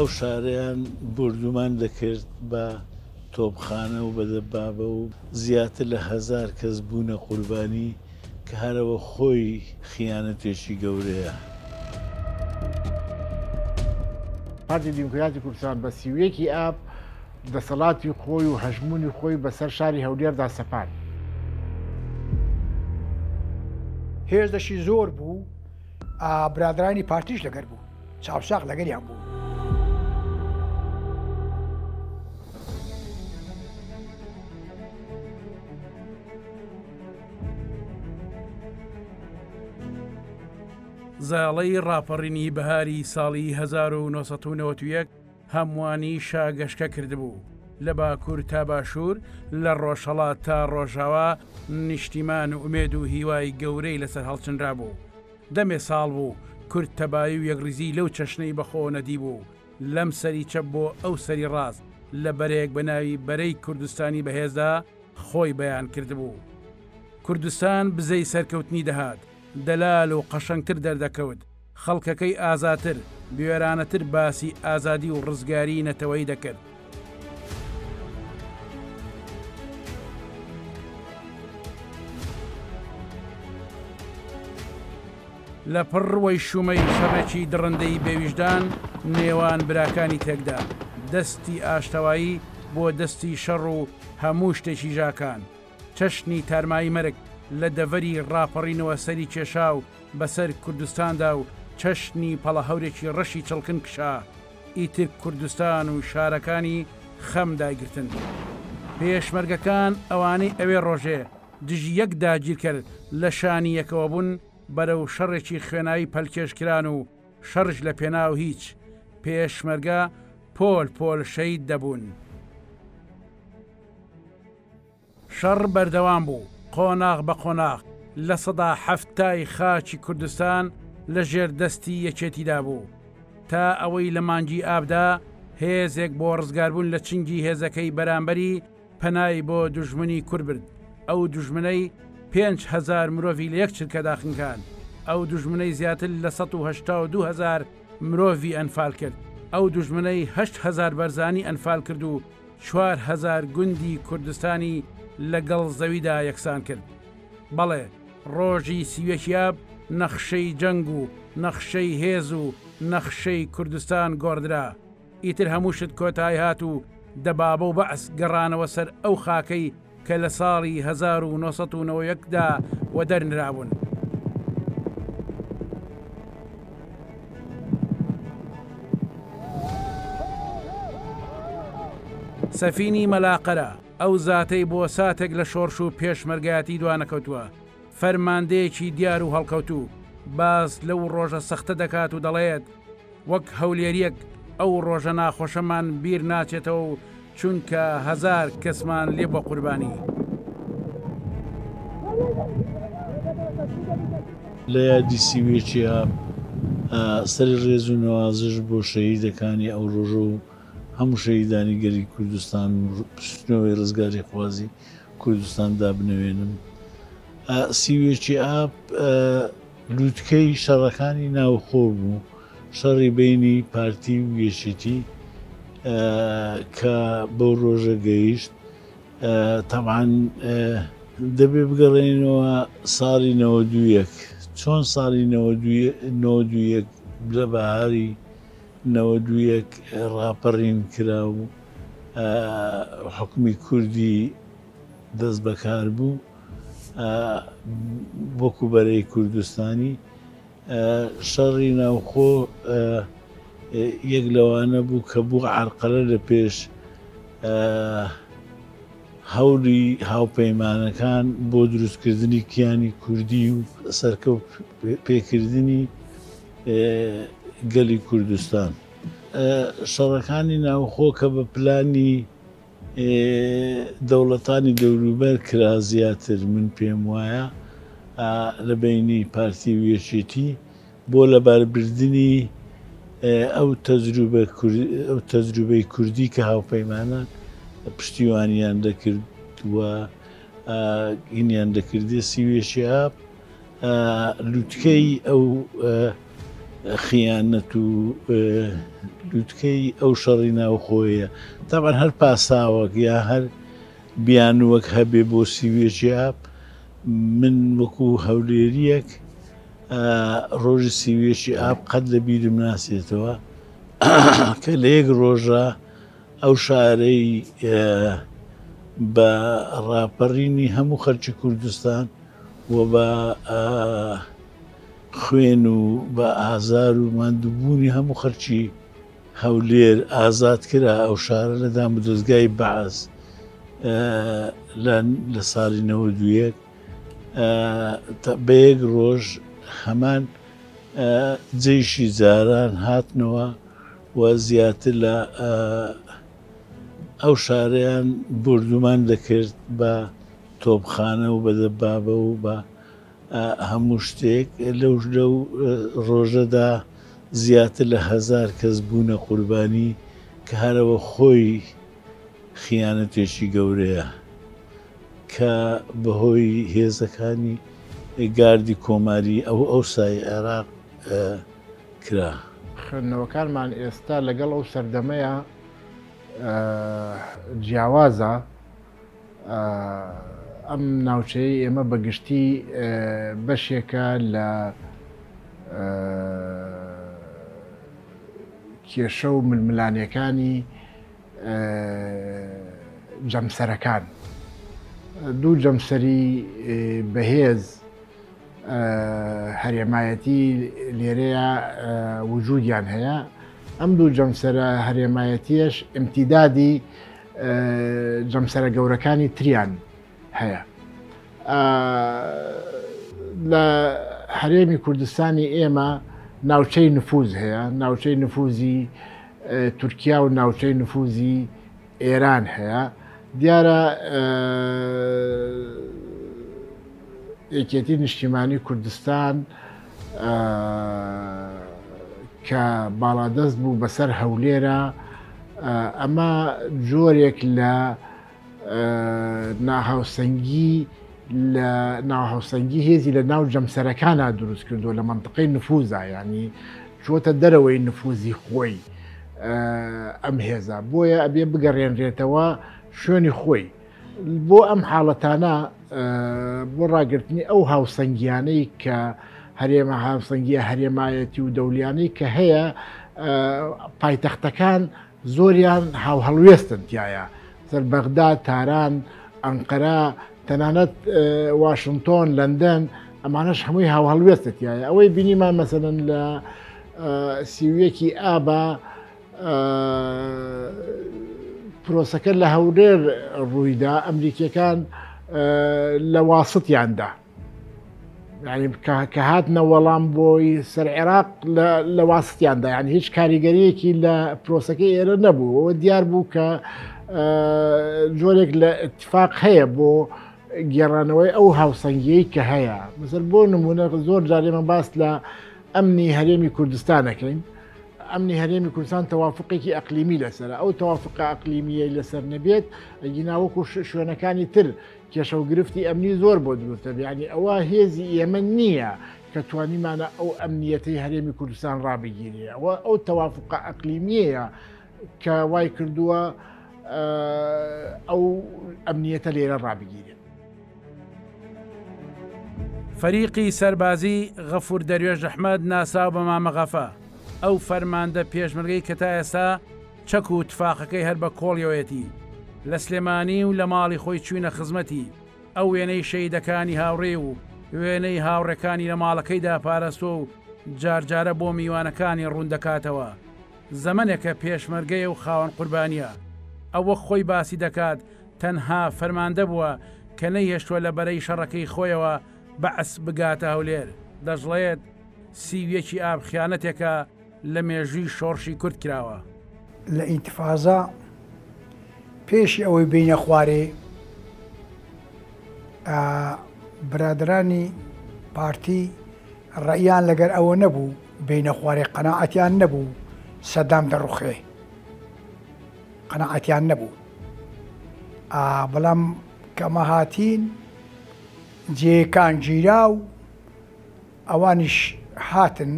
ئەو شارەیان بردومان دەکرد بە تۆپخانە و بەدەبابە و زیاتر لە 1000 کەس بوونە قوربانی کە هەرەوە خۆی خیانەتێکی گەورەیە. پارتی دیموکراتی کوردستان بە سیوەیەکی ئاب دەسەڵاتی خۆی و هەژمونی خۆی بەسەر شاری هەولێردا سەپان. هێزدەشی زۆر بوو، برادرانی پارتیش لەگەر بوو، چاوشاق لەگەریان بوو. زاڵەی ڕاپەڕینی بەهاری ساڵی 1991 هەمووانی شاگەشکە کردبوو لە باکوور تا باشوور لە ڕۆژهەڵات تا ڕۆژاوا نیشتیمان و ئومێد و هیوای گەورەی لەسەر هەڵچنرا بوو. دەمێ ساڵ بوو کورد تەبایی و یەکریزی لەو چەشنەی بەخۆ نەدی بوو لەم سەری چەپ بۆ ئەو سەری ڕاست لە بەرەیەک بە ناوی بەرەی کوردستانی بەهێزدا خۆی بەیان کردبوو. کوردستان بزەی سەرکەوتنی دەهات، دەلال و قەشەنگتر دەردەکەوت، خەڵکەکەی ئازاتر بێرانەتر باسی ئازادی و ڕزگاری نەتەوەی دەکرد. لە پڕوەی شومەی شەڕێکی دڕندەی بێویژدان نێوان براکانی تێکدا دەستی ئاشتەوایی بۆ دەستی شەڕ و هەموو شتێکی ژاکان، چەشنی تارمایی مەرگ لە دەڤەری ڕاپەڕینەوە سەری کێشا و بەسەر کوردستاندا و چەشنی پەڵە هەورێکی ڕەشی چڵکن کشا، ئیتر کوردستان و شارەکانی خەم داگرتن. پێشمەرگەکان ئەوانەی ئەوێ ڕۆژێ دژی یەک داگیر کرد لە شانی یەکەوە بوون بەرەو شەڕێکی خوێناوی پەلکێشکران و شەڕش لە پێناو هیچ پێشمەرگە پۆل پۆل شەید دەبوون. شەڕ بەردەوام بوو، قۆناغ بە قۆناغ لە سەدا هەفتای خاچی کوردستان لە ژێر دەستی یەکێتیدا بوو تا ئەوەی لە مانگی ئابدا هێزێک بۆ ڕزگاربوون لە چنگی هێزەکەی بەرامبەری پەنای بۆ دوژمنی کورد برد. ئەو دوژمنەی 5,000 مرۆڤی لە یەک چرکە داخنکان، ئەو دوژمنەی زیاتر لە 182,000 مرۆڤی ئەنفال کرد، ئەو دوژمنەی 8,000 بەرزانی ئەنفال کرد و 4,000 گوندی کوردستانی لەگەڵ زەویدا یەکسان کرد. بەڵێ ڕۆژی سیوەکیاب نەخشەی جەنگ و نەخشەی هێز و نەخشەی کوردستان گۆڕدرا، ئیتر هەموو شت کۆتایی هات و دەبابە و بەعس گەڕانەوە سەر ئەو خاکەی کە لە ساڵی 1990دا وەدەرنرابوون. سەفینی مەلاقەرە ئەو زاتەی بۆ ساتێک لە شۆرش و پێشمەرگایەتی دوانەکەوتووە، فەرماندەیەکی دیار و هەڵکەوتوو باس لەو ڕۆژە سەختە دەکات و دەڵێت وەک هەولێریەک ئەو ڕۆژە ناخۆشەمان بیر ناچێتەوە و چونکە 1000 کەسمان لێ بە قوربانی. لە یادی سیوێکیە سەری ڕێز و نەوازش بۆ شەهیدەکانی ئەو ڕۆژە و هەموو شەهیدانی گەری کوردستان و پشتنەوەی ڕزگاری خوازی کوردستاندا بنەوێنم. سیوێکی ئاب لووتکەی شەڕەکانی ناوخۆ بوو، شەڕی بینی پارتی و یەشێتی کە بەو ڕۆژە گەیشت. تەبعاً دەبێ بگەڕێنەوە ساڵی 92 چۆن ساڵی 92 لە بەهاری 92 ڕاپەڕین کرا و حکومی کوردی دەست بەکار بوو وەکو بەرەی کوردستانی. شەڕی ناوخۆ یەک لەوانە بوو کە بوو عەرقەلە لە پێش هەوڵی هاوپەیمانەکان بۆ دروستکردنی کیانی کوردی و سەرکەوت پێکردنی گەلی کوردستان. شەڕەکانی ناوخۆ کە بە پلانی دەوڵەتانی دەوروبەر کرا زیاتر من پێم وایە لە بینی پارتی و یەکێتی بۆ لەباربردنی ئەو تەجروبەی کوردی کە هاوپەیمانان پشتیوانیان دەکرد وە ئینیان دەکردێ. سیوێکی ئاب لووتکەی ئەو خیانەت و لوتکەی ئەو شەڕی ناوخۆیە تاوان هەر پاساوەک یا هەر بیانوەک هەبێ بۆ سیوێکی ئاب من وەکو هەولێریەک ڕۆژی سیوێکی ئاب قەت لە بیرم ناسێتەوە کە لە یەک ڕۆژە ئەو شارەی بە ڕاپەڕینی هەموو خەرکی کوردستان و بە خوێن و بە ئازار و ماندووبوونی هەموو خەرکی هەولێر ئازاد کرا ئەو شارە لە دام دۆزگای بەعاز لە ساڵی 92 بە یەک ڕۆژ هەمان جێیشی جاران هاتنەوە و زیاتر لە ئەو شارەیان بردومان دەکرد بە تۆپخانە و بە دەبابە و بە هەموو شتێک لەو ڕۆژەدا زیاتر لە 1000 کەس بوونە قوربانی کە هەرەوە خۆی خیانەتێکی گەورەیە کە بەهۆی هێزەکانی گاردی کۆماری ئەو سای عێراق کرا. خوێندنەوەکانمان ئێستا لەگەڵ ئەو سەردەمەیە جیاوازە ئەم ناوچەی ئێمە بەگشتی بەشێکە لە کێشە و ململانیەکانی جەمسەرەکان دوو جەمسەری بەهێز هەرێمایەتی لێرەیە وجودیان هەیە ئەم دوو جەمسەرە هەرێمایەتیش ئیمتیدادی جەمسەرە گەورەکانی تریان هەیە لە هەرێمی کوردستانی ئێمە ناوچەی نفوز هەیە ناوچەی نفوزی تورکیا و ناوچەی نفوزی ئێران هەیە دیارە یەکێتی نیشتیمانی کوردستان کە باڵادەست بوو بەسەر هەولێرە ئەمە جۆرێک لە ناهاوسەنگی هێزی لە ناو جەمسەرەکانە دروست کردو لە منطقەی نفوزە ینی چۆتە دەرەوەی نفوزی خۆی ئەم هێزە بۆیە ئەبێ بگەڕێنرێتەوە شوێنی خۆی بۆ ئەم حاڵەتانە بۆ ڕاگررتنی ئەو هاوسەنگیانەی کە هەرێمە هاوسەنگیە هەرێمایەتی و دەولیانەی کە هەیە پایتەختەکان زۆریان هاوهەڵوێستن تایە سەر بەغداد تاران ئەنقەرە تەنانەت واشنگتۆن لەندەن ئەمانەش هەمووی هاوهەڵوێستە تایە ئەوەی بینیمان مەسەلەن لە سیویەکی ئابە پرۆسەکە لە هەولێر ڕوویدا ئەمریکیەکان لە واستیاندا ینی کە هاتنە وەڵام بۆی سەر عێراق لە واستیاندا یعنی هیچ کاریگەریەکی لە پرۆسەکەی ئێرە نەبوو ئەوە دیار بوو کە جۆرێک لە اتفاق هەیە بۆ گێڕانەوەی ئەو هاوسەنگیەی کە هەیە مثل بۆ نمونە زۆر جارێمە باس لە ئەمنی هەرێمی کوردستانەکەین ئەمنی هەرێمی کوردستان تەوافقێکی ئەقلیمی لەسەر ئەو تەوافقە ئەقلیمیە لەسەر نەبێت ئەگیناوەکو شوێنەکانی تر کێشە و گرفتی ئەمنی زۆر بۆ دروستە ینی ئەوە هێزی ئێمە نییە کە توانیمانە ئەو ئەمنیەتەی هەرێمی کوردستان ڕابگیرێ ئەو تەوافقە ئەقلیمیەیە کە وای کردووە ئەو ئەمنیەتە لێرە ڕابگیرێت. فەریقی سەربازی غەفور دەروێژ ئەحمەد ناساو بە مامەغەفە ئەو فەرماندە پێشمەرگەی کە تا ئێستا چەک و تفاقەکەی هەر بە کۆڵیەوەتی لە سلێمانی و لە ماڵی خۆی چوینە خزمەتی ئەو وێنەی شەیدەکانی هاوڕێ و وێنەی هاوڕێکانی لە ماڵەکەیدا پارەستۆ و جارجارە بۆ میوانەکانی ڕوون دەکاتەوە زەمنێکە پێشمەرگەیە و خاوەن قوربانیە ئەوە خۆی باسی دەکات تەنها فەرماندە بووە کە نەیهێشتووە لە بەرەی شەڕەکەی خۆیەوە بەعس بگاتە هەولێر دەژڵێت سیویەکی ئاب خیانەتێکە لە مێژووی شۆڕشی کورد کراوە لە ئینتیفازە پێشی ئەوەی بینە خوارێ برادرانی پارتی ڕەیان لەگەر ئەوە نەبوو بینە خوارێ قەناعەتیان نەبوو سەدام دەڕوخێ قەناعەتیان نەبوو بەڵام کەمە هاتین جێکان گیرا و ئەوانیش هاتن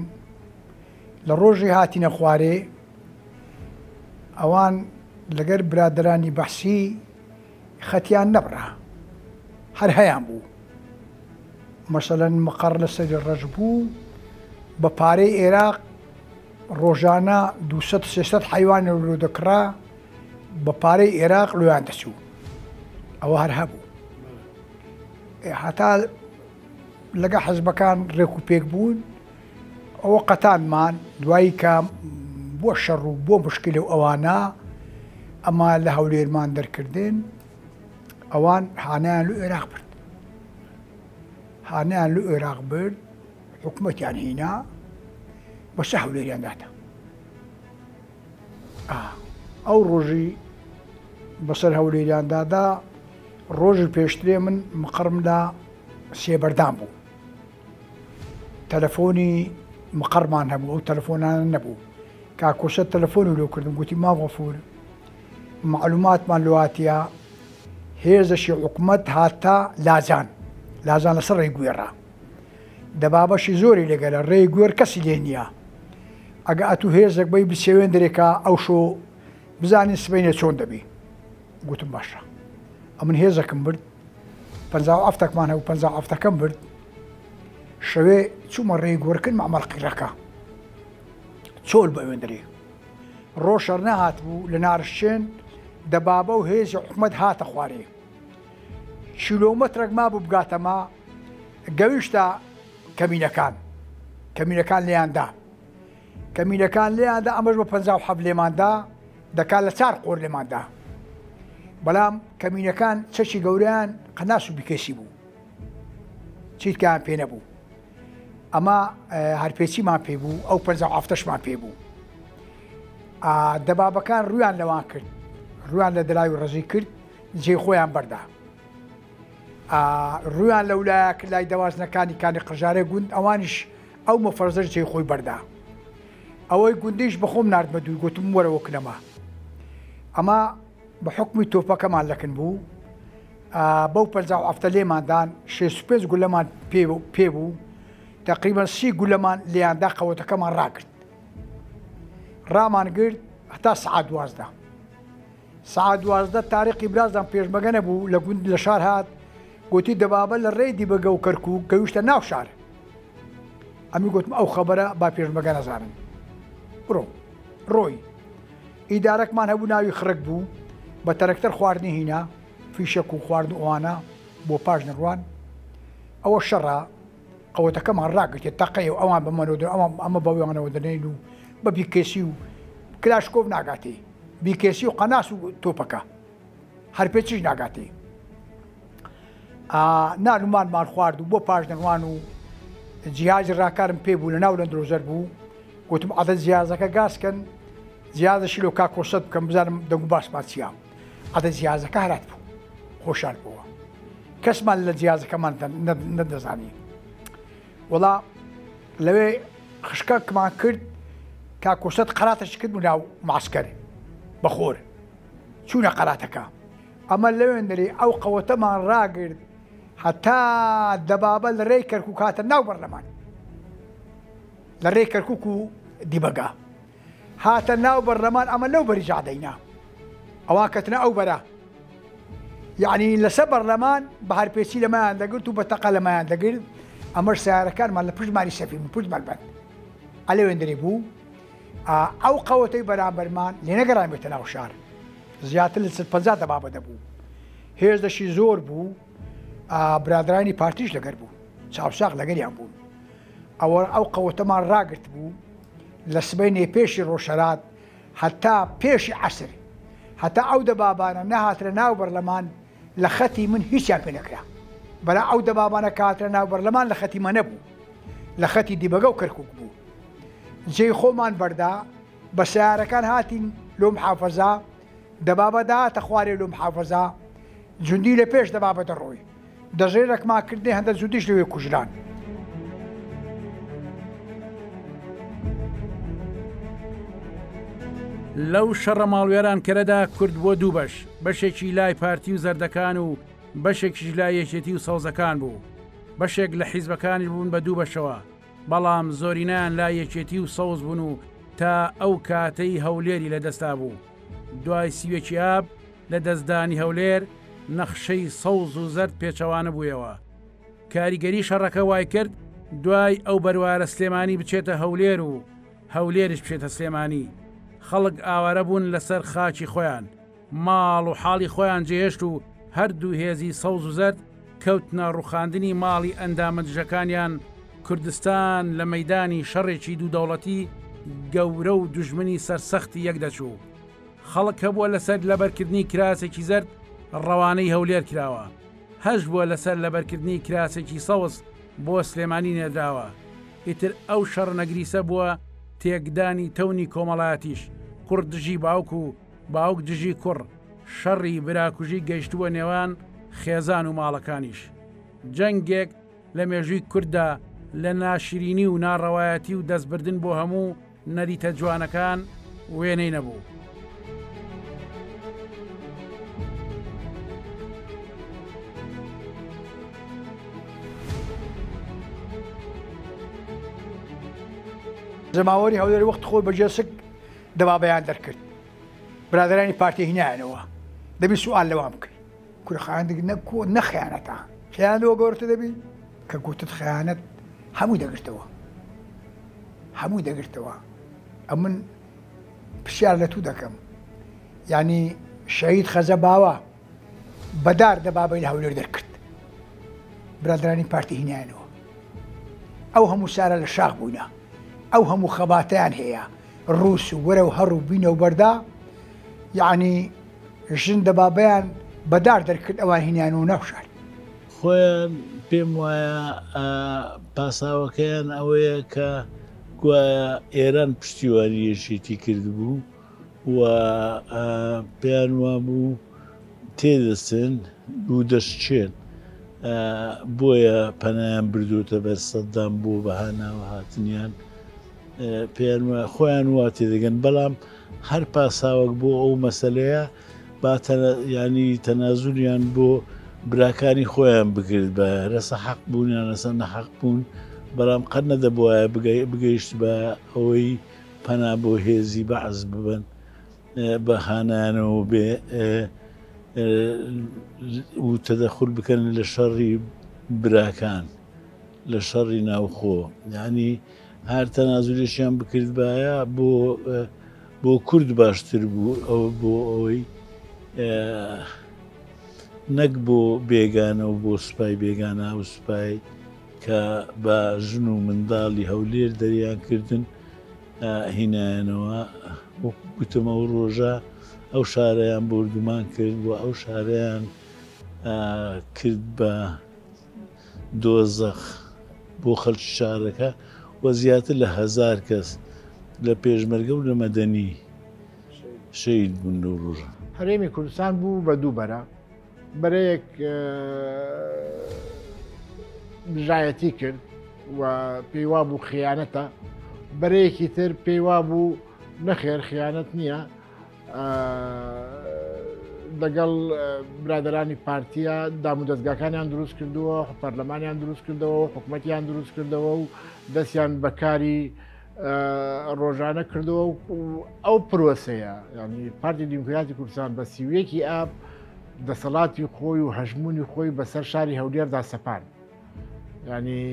لە ڕۆژی هاتینە خوارێ ئەوان لەگەر برادرانی بەحسی خەتیان نەبڕا هەر هەیان بوو مەسەلەن مەقەڕ لەسەری ڕەش بوو بە پارەی عێراق ڕۆژانە 200-300 حیوان لۆ دەکڕا بە پارەی عێراق لۆیان دەچوو ئەوە هەر هەبوو هەتا لەگە حەزبەکان ڕێک و پێک بوون ئەوە قەتانمان دوایی کە بۆ شەڕ و بۆ مشکل و ئەوانە ئەمە لە هەولێرمان دەرکردن ئەوان هانیان لە عێراق برد هانیان لە عێراق برد حکومەتیان هینا بەسە هەولێریان دادا ئەو ڕۆژی بەسەر هەولێریان دادا ڕۆژی پێشترێ من مقڕم لە سێبەردان بوو تەلەفۆنی مقڕمان هەبوو ئەو تەلەفۆنانە نەبوو کاکۆسە تەلەفۆنی لۆ کردم گوتی مام غەفور معلوماتمان لەواتیە هێزەشی حکومەت هاتە لازان لەسەر ڕێگوێڕا دەبابەشی زۆری لەگەلە ڕێگوێر کەسی لێ نییە ئەگە ئەتوو هێزێک بەی بسێوێن دەرێکا ئەو شۆ بزانین سبەینە چۆن دەبی گوتم باشە ئەمن هێزەکەم برد 57مان هەبوو 57ەکەم برد شەوێ چوومە ڕێگوێرکن مەعمەر قیرەکە چۆل بە وێندرێ ڕۆژەر نەهات بوو لە نارشێن دەبابە و هێزی حکومەت هاتە خوارێ کیلۆمەترێک ما بوو بگاتەما گەویشتە کەمینەکان لێیاندا ئەمەش بە 57 لێماندا دەکات لە 4 قۆر لێماندا بەڵام کەمینەکان چەکی گەوریان قەناس و بیکەسی بوو چیتکیان پێ نەبوو ئەمە هەرپێچیمان پێ بوو ئەو 57مان پێ بوو دەبابەکان ڕویان لەوان کرد ڕویان لە دەلای و ڕەزی کرد جێ خۆیان بەردا ڕویان لە ولایە کرد لای دەوازنەکانی کانی قژارێ گوند ئەوانیش ئەو مەفەرزەر جێ خۆی بەردا ئەوەی گوندیش بەخۆم ناردمە دوو گوتم وەرەوە کنەما ئەمە بە حکمی تۆپەکەمان لەکن بوو بەو 57 لێماندان 65 گولەمان پێ بوو تقریبا 30 گولەمان لێیاندا قەوەتەکەمان ڕاکرد ڕامان گرت هەتا سعات 12 تاریقی برازدان پێشمەگە نەبوو لە گوند لە شار هات گوتی دەبابە لە ڕێی دیبەگە و کەرکووک گەویشتە ناو شار ئەمی گوتم ئەو خەبەرە با پێشمەگە نەزانن ڕۆی ئیدارەکمان هەبوو ناوی خڕک بوو بە تەرەکتەر خواردنی هینا فیشەک و خواردن ئەوانە بۆ پاش نڕوان ئەوە شەڕە قەوەتەکەمان ڕاگرتێت تەقەی و ئەوان بەمەنەوە ئەمە بەویانەوە دەنێن و بە بیکێسی و کلاشکۆڤ ناگاتێ بیکێسی و قەناس و تۆپەکە هەر پێچیش ناگاتێ نانومانمان خوارد و بۆ پاش نڕوان و جیازی ڕاکارم پێ بوو لە ناو لەندرۆزەر بوو گوتم عەدەد جیازەکە گاسکەن جیازەشی لۆ کاکۆسەد بکەم بزانم دەنگ و باسمان چییە عەدەد جیازەکە هەرات بوو خۆشحال بووە کەسمان لە جیازەکەمان نەدەزانی وەڵا لەوێ خشکەکمان کرد کاکۆسەد قەراتەش کرد و ناو معسکەر بەخۆر چوونە قەراتەکە ئەمە لەوێندەری ئەو قەوەتەمان ڕاگرت هەتا دەبابە لە ڕێی کەرکووک هاتە ناو بەرلەمان لە ڕێی کەرکووک و دیبەگا هاتە ناو بەرلەمان ئەمە لەو بەری جادەینا ئەوان کەتنە ئەو بەرە یعنی لەسەر بەرلەمان بە هەرپێچی لەمایان دەگرت و بە تەقە لەمایان دەگرت ئەمەش سیارەکانمان لە پشتمانی سەفی پشتمان بەند ئەلێوێندەری بوو ئەو قەوەتەی بەرامبەرمان لێ نەگەڕامێتە ناو شار زیاتر لە 50 دەبابە دەبوو هێزدەشی زۆر بوو برادرانی پارتیش لەگەر بوو چاوساق لەگەریان بوون ئەو قەوەتەمان ڕاگرت بوو لە سبەینێ پێشی ڕۆژهەلات هەتا پێشی عەسر هەتا ئەو دەبابانە نەهاترە ناو بەرلەمان لە خەتی من هیچیان پێ نەکرا بەلا ئەو دەبابانە کاترە ناو بەرلەمان لە خەتی مە نەبوو لە خەتی دیبەگە و کەرکووک بوو جێی خۆمان بەردا بە سیارەکان هاتین لۆ محافەزا دەبابە داهاتە خوارێ لۆ محافەزا جوندی لە پێش دەبابە دەڕۆی دەژێرێکمان کردێ هەندە زودیش لەوێ کوژران لەو شەڕە ماڵوێران کەرەدا کورد بۆ دوو بەشێکی لای پارتی و زەردەکان و بەشێکیش لای یەکێتی و سەوزەکان بوو بەشێک لە حیزبەکانی بوون بە دوو بەشەوە بەڵام زۆرینیان لا یەکێتی و سەوز بوون و تا ئەو کاتەی هەولێری لەدەستا بوو. دوای سیوێکی ئاب لە دەستدانی هەولێر نەخشەی سەوز و زەرد پێچەوانە بوویەوە. کاریگەری شەڕەکە وای کرد دوای ئەو بەروارە سلێمانی بچێتە هەولێر و هەولێرش بچێتە سلێمانی. خەڵک ئاوارە بوون لەسەر خاچی خۆیان، ماڵ و حاڵی خۆیان جێهێشت و هەردوو هێزی سەوز و زەرد کەوتنە ڕوخاندنی ماڵی ئەندامە دژەکانیان. کوردستان لە مەیدانی شەڕێکی دوو دەوڵەتی گەورە و دوژمنی سەرسەختی یەک دەچوو. خەڵک هەبووە لەسەر لەبەرکردنی کراسێکی زەرد ڕەوانەی هەولێر کراوە، هەش بووە لەسەر لەبەرکردنی کراسێکی سەوز بۆ سلێمانی نێدراوە. ئیتر ئەو شەڕ نەگریسە بووە تێکدانی تەونی کۆمەڵایەتیش، کوڕ دژی باوک و باوک دژی کوڕ. شەڕی براکوژی گەیشتووە نێوان خێزان و ماڵەکانیش. جەنگێک لە مێژووی کووردا لە ناشرینی و ناڕەوایەتی و دەستبردن بۆ هەموو نەریتە جوانەکان وێنەی نەبوو. زەماوەری هەولێر وەخت خۆی بە جێسک دەبابەیان دەرکرد. برادرانی پارتی هینایانەوە دەبی سوال لەوام بکەی کورە خایاندێک نەخیانەتە خیانەوە گەورتە دەبی کە گوتت خیانەت هەمووی دەگرتەوە، هەمووی دەگرتەوە. ئەم من پرسیار لە تو دەکەم، یعنی شەهید خەزە باوە بەدار دەبابەی لە هەولێر دەرکرد برادرانی پارتی هینایانەوە. ئەو هەموو سارە لە شاخ بووینە، ئەو هەموو خەباتیان هەیە ڕووس و وەرە و هەڕ و بینە و بەردا، یعنی ژن دەبابەیان بەدار دەرکرد ئەوان هینیان و نەوشار. خۆیان پێم وایە پاساوەکەیان ئەوەیە کە گوایە ئێران پشتیوانیەشێتی کردبوو و پێیان وابوو تێدەچن بوو دەشتچێن، بۆیە پەنایان بردوتە بەر سەددام بۆ بەهاناوە هاتنیان. پێیان خۆیان وا تێدەگەن، بەڵام هەر پاساوەک بۆ ئەو مەسەلەیە با ینی تەنازولیان بۆ براکانی خۆیان بگرت بە رەسە حەق بوونیان لەسە نەحەق بوون، بەڵام قەت نەدەبووە بگەیشت بە ئەوەی پەنا بۆ هێزی بەعز ببن بە هانانەوە بێ و تەدەخل بکەن لە شەڕی براکان، لە شەڕی ناوخۆ. یعنی هەر تەنازولێکیان بکرد بایە بۆ کورد باشتر بوو، ئەو بۆ ئەوەی نەک بۆ بێگانە و بۆ سوپای بێگانە و سوپای کە بە ژن و منداڵی هەولێر دەریان کردن هینایانەوە. گوتمە و ڕۆژە ئەو شارەیان بردومان کرد و ئەو شارەیان کرد بە دۆزەخ بۆ خەڵکی شارەکە و زیاتر لە 1000 کەس لە پێشمەرگە و لە مەدەنی شەید بوون لەو ڕۆژە. هەرێمی کوردستان بوو بە دوو بەرە، بەرەیەک دژایەتی کرد و پێی وا بوو خیانەتە، بەرەیەکی تر پێی وا بوو نەخێر خیانەت نییە، لەگەڵ برادرانی پارتیە دام و دەستگاکانیان دروست کردووە، پەرلەمانیان دروست کردەوە و حکوومەتیان دروست کردەوە و دەستیان بەکاری ڕۆژانە کردەوە و ئەو پرۆسەیە، ینی پارتی دیموکراتی کوردستان بە سیوەیەکی ئاب دەسەڵاتی خۆی و هەژمونی خۆی بەسەر شاری هەولێردا سەپان. ینی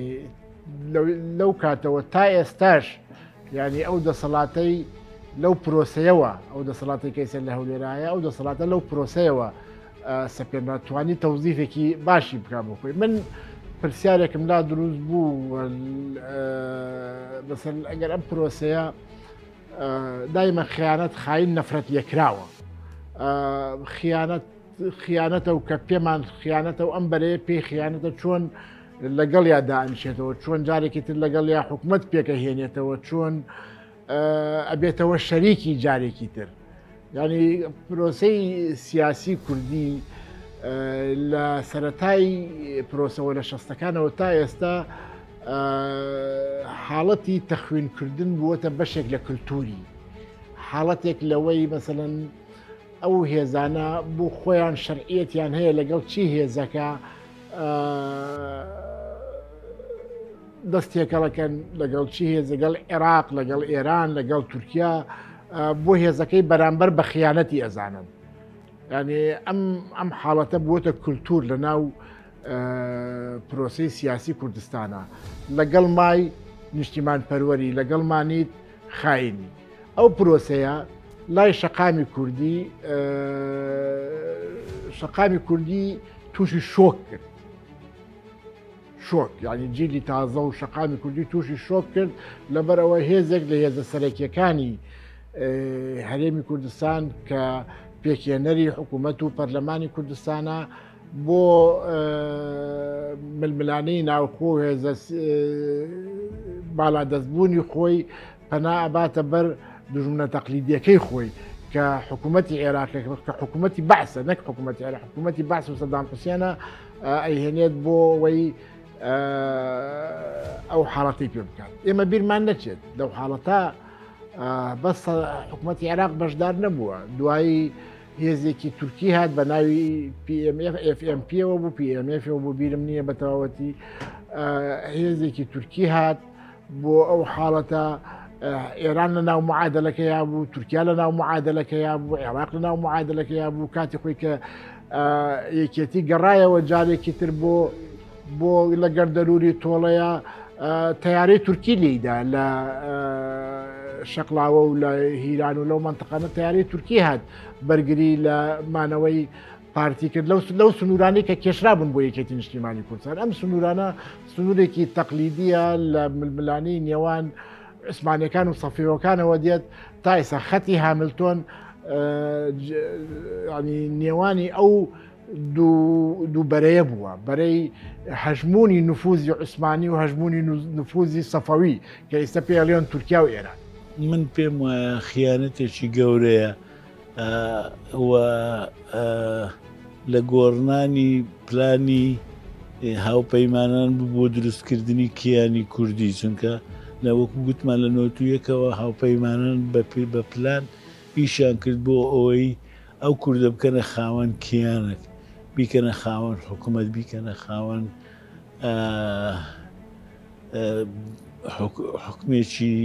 لەو کاتەوە تا ئێستاش ینی ئەو دەسەڵاتەی لەو پرۆسەیەوە، ئەو دەسەڵاتی کەیسەر لە هەولێرایە ئەو دەسەڵاتە لەو پرۆسەیەوە سەپێناتوانی تەوزیفێکی باشی بکات بۆ خۆی. من پرسیارێکم لا دروست بوو بەسەر ئەگەر ئەم پرۆسەیە دایمە خیانەت خاین نەفرەت یەکراوە، خیانەتە و کە پێمان خیانەتە و ئەم بەرەیە پێی خیانەتە چۆن لەگەڵ یا دائنشێتەوە، چۆن جارێکی تر لەگەڵ یا حکوومەت پێکەهێنێتەوە، چۆن ئەبێتەوە شەریکی جارێکی تر. ینی پرۆسەی سیاسی کوردی لە سەرەتای پرۆسەوە لە شەستەکانەوە تا ئێستا حاڵەتی تەخوینکردن بووەتە بەشێک لە کللتوری، حاڵەتێک لەوەی مەسەلەن ئەو هێزانە بۆ خۆیان شەرعیەتیان هەیە لەگەڵ چی هێزەکە دەستێکەڵەکەن لەگەڵ چی هێز لەگەڵ عێراق لەگەڵ ئێران لەگەڵ تورکیا بۆ هێزەکەی بەرامبەر بە خیانەتی ئەزانن یعنی ئەم حاڵەتە بووەتە کولتور لە ناو پرۆسی سیاسی کوردستانە لەگەڵ مای نیشتیمان پەروەری لەگەڵ مانیت خاینی ئەو پرۆسەیە لای شەقامی کوردی تووشی شۆک کرد شۆک یعنی جیلی تازە و شەقامی کوردی تووشی شۆک کرد لەبەرەوە هێزێک لە هێزە سەرەکیەکانی هەرێمی کوردستان کە پێکێنەری حکوومەت و پەرلەمانی کوردستانە بۆ ململانەی ناوخۆ هێزە باڵادەستبوونی خۆی پەنا ئەباتە بەر دژمنە تەقلیدیەکەی خۆی کە حکوومەتی عێراق کە حکوومەتی بەعسە نەک حکوومەتی عێراق حکوومەتی بەعس و سەدام حوسێنە ئەیهێنێت بۆ ئەوەی ئەو حاڵەتی پێ بکات ئێمە بیرمان نەچێت لەو حاڵەتە بەس حکوومەتی عێراق بەشدار نەبووە دوایی هێزێکی تورکی هات بە ناوی FMPەوە بوو PMFەوە بۆ بیرم نییە بە تەواوەتی هێزێکی تورکی هات بۆ ئەو حاڵەتە ئێران لە ناو معادلەکەیا بوو تورکیا لە ناو معادلەکەیا بوو عێراق لە ناو معادلەکەیا بوو کاتی خۆی کە یەکێتی گەڕایەوە جارێکی تر بۆ لە گەردەلووری تۆڵەیە تەیارەی تورکی لێیدا لە شەقلاوە و لە هیران و لەو منتقانە تەیارەی تورکی هات بەرگری لە مانەوەی پارتی کرد لەو سنوورانی کە کێشرا بوون بۆ یەکێتی نیشتیمانی کوردستان ئەم سنوورانە سنوورێکی تەقلیدیە لە ململانی نێوان عوسمانیەکان و سەفیرۆکانەوە دێت تا ئێستا خەتی هاملتۆن نێوانی ئەو دوو بەرەیە بووە بەرەی هەژمونی نفوزی عوسمانی و هەژمونی نفوزی سەفەوی کە ئێستا پێڵێن تورکیا و ئێران من پێم وایە خیانەتێکی گەورەیە لە گۆڕنانی پلانی هاوپەیمانان بۆ دروستکردنی کیانی کوردی چونکە لەوەکو گوتمان لە نۆتویەکەوە هاوپەیمانان بە پلان ئیشان کرد بۆ ئەوەی ئەو کوردە بکەنە خاوەن کیانێک بیکەنە خاوەن حکوومەت بیکەنە خاوەن حکومێکی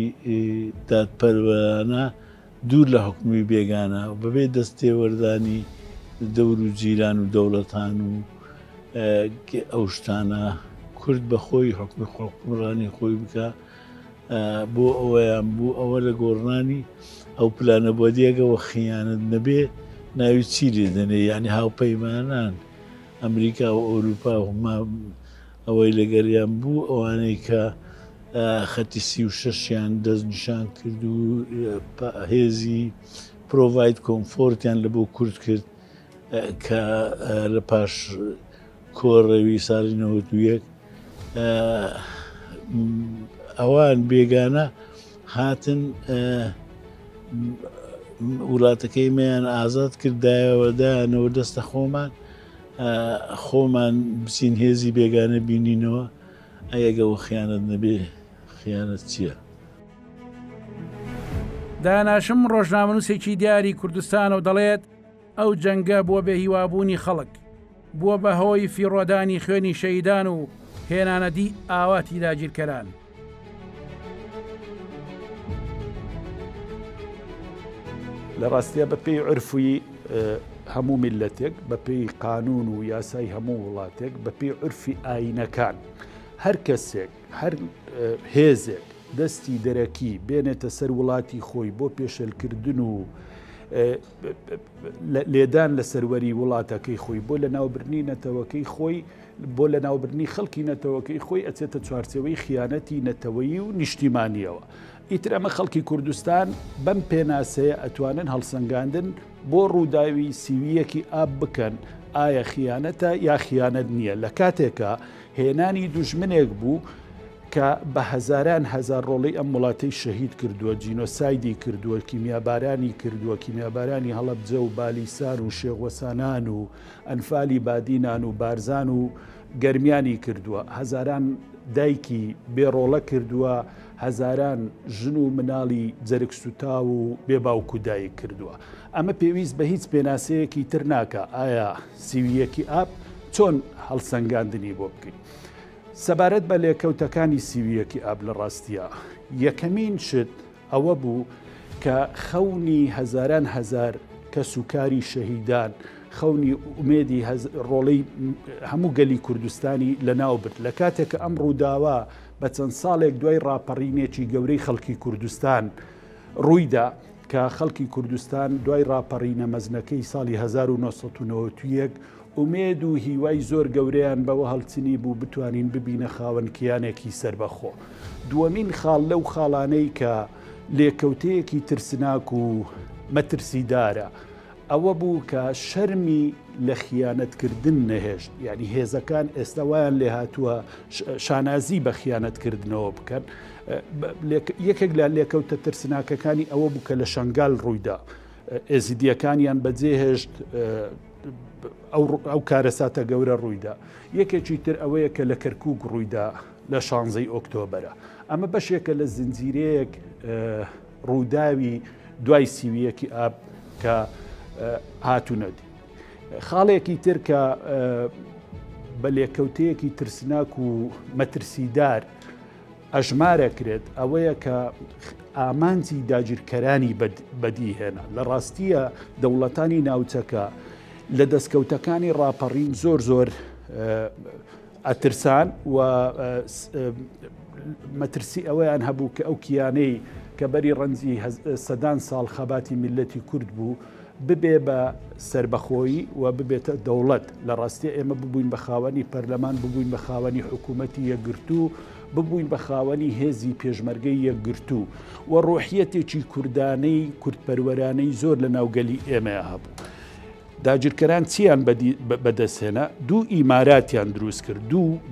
دادپەروەرانە دوور لە حکومی بێگانە بەبێ دەستێوەردانی دەور و جیران و دەوڵەتان و ئەو شتانە کورد بە خۆی حکومڕانی خۆی بکە بۆ ئەوەیان بوو ئەوە لە گۆڕنانی ئەو پلانە بۆ دیێگەوە خیانەت نەبێ ناوی چی لێ دەنێ یعنی هاوپەیمانان ئەمریکا و ئەوروپا ئەوەی لەگەریان بوو ئەوانەی کە خەتی 36یان دەست نیشان کرد و هێزی پرۆڤاید کۆمفۆرتیان لە بۆ کورد کرد کە لە پاش کۆڕەوی ساڵی 91 ئەوان بێگانە هاتن وڵاتەکەی مەیان ئازاد کردایەوەدایانەوە دەستە خۆمان بچین هێزی بێگانە بینینەوە ئەگەوە خیانەت نەبێ خیانەت چییە؟ داناشم ڕۆژنامەنووسێکی دیاری کوردستانە و دەڵێت ئەو جەنگە بووە بە هیوابوونی خەڵک بووە بە هۆی فیڕۆدانی خوێنی شەیدان و هێنانەدی ئاواتی داگیرکەران. لە ڕاستیە بە پێی عرفی هەموو میلەتێک بە پێی قانون و یاسای هەموو وڵاتێک بە پێی عرفی ئاینەکان هەر کەسێک هەر هێزێک دەستی دەرەکی بێنێتە سەر وڵاتی خۆی بۆ پێشەلکردن و لێدان لە سەروەری وڵاتەکەی خۆی بۆ لە ناوبرنی نەتەوەکەی خۆی بۆ لە ناوبرنی خەڵکی نەتەوەکەی خۆی ئەچێتە چوارچێوەی خیانەتی نەتەوەیی و نیشتیمانیەوە. ئیتر ئەمە خەڵکی کوردستان بەم پێناسەیە ئەتوانن هەڵسەنگاندن بۆ ڕووداوی سیویەکی ئاب بکەن ئایا خیانەتە یا خیانەت نییە لە کاتێکە هێنانی دوژمنێک بوو کە بە هەزاران هەزار ڕۆڵی ئەم وڵاتەی شەهید کردووە جینۆسایدی کردووە کیمیابارانی کردووە کیمیابارانی هەڵەبجە و بالیسان و شێغوەسانان و ئەنفالی بادینان و بارزان و گەرمیانی کردووە هەزاران دایکی بێڕۆڵە کردووە هەزاران ژن و مناڵی جەرگسوتا و بێباوکو دایک کردووە. ئەمە پێویست بە هیچ پێناسەیەکی تر ناکە ئایا سیویەکی ئاب چۆن هەڵسەنگاندنی بۆ بکەین. سەبارەت بە لێکەوتەکانی سیویەکی ئاب لە ڕاستیە یەکەمین شت ئەوە بوو کە خەونی هەزاران هەزار کە سوکاری شەهیدان خەونی ئومێدی ڕۆڵەی هەموو گەلی کوردستانی لەناو برد لە کاتێک کە ئەم ڕووداوە بە چەند ساڵێک دوای ڕاپەڕینێکی گەورەی خەڵکی کوردستان ڕوویدا کە خەڵکی کوردستان دوای ڕاپەڕینە مەزنەکەی ساڵی 1991 ئومێد و هیوای زۆر گەورەیان بەوە هەڵچنی بوو بتوانین ببینە خاوەنکیانێکی سربەخۆ. دووەمین خاڵ لەو خاڵانەی کە لێکەوتەیەکی ترسناک و مەترسیدارە ئەوە بوو کە شەرمی لە خیانەتکردن نەهێشت، یعنی هێزەکان ئێستا وایان لێ هاتووە شانازی بە خیانەتکردنەوە بکەن. یەکێک لە لێکەوتە ترسناکەکانی ئەوە بوو کە لە شەنگال ڕوویدا ئێزیدیەکانیان بەجێهێشت ئەو کارەساتە گەورە ڕوویدا. یەکێکی تر ئەوەیە کە لە کەرکووک ڕوویدا لە 16 ئۆکتۆبەرە. ئەمە بەشێکە لە زنجیرەیەک ڕووداوی دوای سیویەکی ئاب کە هاتوونەدی. خاڵێکی تر کە بە لێکەوتەیەکی ترسناک و مەترسیدار ئەژمارە کرێت ئەوەیە کە ئامانجی داگیرکەرانی بەدیهێنا. لە ڕاستیە دەوڵەتانی ناوچەکە لە دەستکەوتەکانی ڕاپەڕین زۆر زۆر ئەترسان و مەترسی ئەوەیان هەبوو کە ئەو کیانەی کە بەری ڕەنجی سەدان ساڵ خەباتی میلەتی کورد بوو ببێ بە سربەخۆیی و ببێتە دەوڵەت. لە ڕاستی ئێمە ببووین بە خاوەنی پەرلەمان، ببووین بە خاوەنی حکوومەتی یەکگرتوو، ببووین بە خاوەنی هێزی پێشمەرگەی یەکگرتوو و ڕۆحیەتێکی کوردانەی کوردپەروەرانەی زۆر لە ناوگەلی ئێمە هەبوو. داگیرکەران چیان بەدەستهێنا؟ دوو ئیماراتیان دروست کرد،